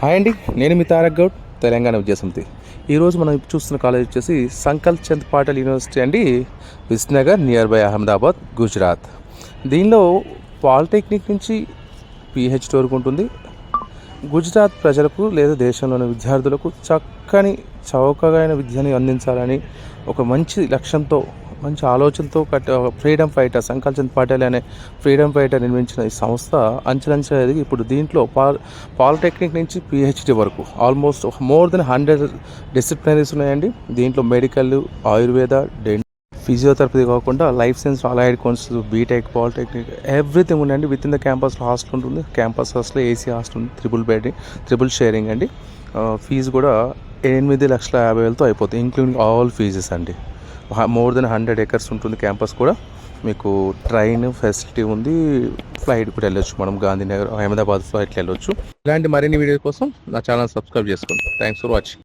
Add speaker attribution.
Speaker 1: Hi అండి, నేను మీ తారక్ గౌడ్, తెలంగాణ విద్యాసమితి. ఈరోజు మనం చూస్తున్న కాలేజ్ వచ్చేసి సంకల్ చంద్ పాటల్ యూనివర్సిటీ అండి, విస్నగర్ నియర్ బై అహ్మదాబాద్, గుజరాత్. దీనిలో పాలిటెక్నిక్ నుంచి పిహెచ్డి వరకు ఉంటుంది. గుజరాత్ ప్రజలకు లేదా దేశంలోని విద్యార్థులకు చక్కని చౌకగైన విద్యని అందించాలని ఒక మంచి లక్ష్యంతో, మంచి ఆలోచనతో ఫ్రీడమ్ ఫైటర్ సంకల్ చంద్ పాటేల్ అనే ఫ్రీడమ్ ఫైటర్ నిర్మించిన ఈ సంస్థ అంచెలంచె ఎదిగి ఇప్పుడు దీంట్లో పాలిటెక్నిక్ నుంచి పిహెచ్డి వరకు ఆల్మోస్ట్ మోర్ దెన్ 100 డిసిప్లినరీస్ ఉన్నాయండి. దీంట్లో మెడికల్, ఆయుర్వేద, ఫిజియోథెరపీ కాకుండా life science, allied courses, BTech, polytechnic everything ఉందండి. విత్ ఇన్ ద క్యాంపస్లో హాస్టల్ ఉంటుంది. క్యాంపస్ హాస్టల్లో ఏసీ హాస్టల్ ఉంది, ట్రిపుల్ షేరింగ్ అండి. ఫీజు కూడా 8,50,000తో అయిపోతుంది, ఇంక్లూడింగ్ ఆల్ ఫీజెస్ అండి. మోర్ దెన్ 100 acres ఉంటుంది క్యాంపస్ కూడా. మీకు ట్రైన్ ఫెసిలిటీ ఉంది, ఫ్లైట్ కూడా వెళ్ళొచ్చు. మనం గాంధీనగర్, అహ్మదాబాద్ ఫ్లైట్లో వెళ్ళొచ్చు. ఇలాంటి మరిన్ని వీడియోస్ కోసం నా ఛానల్ సబ్స్క్రైబ్ చేసుకోండి. Thanks for watching.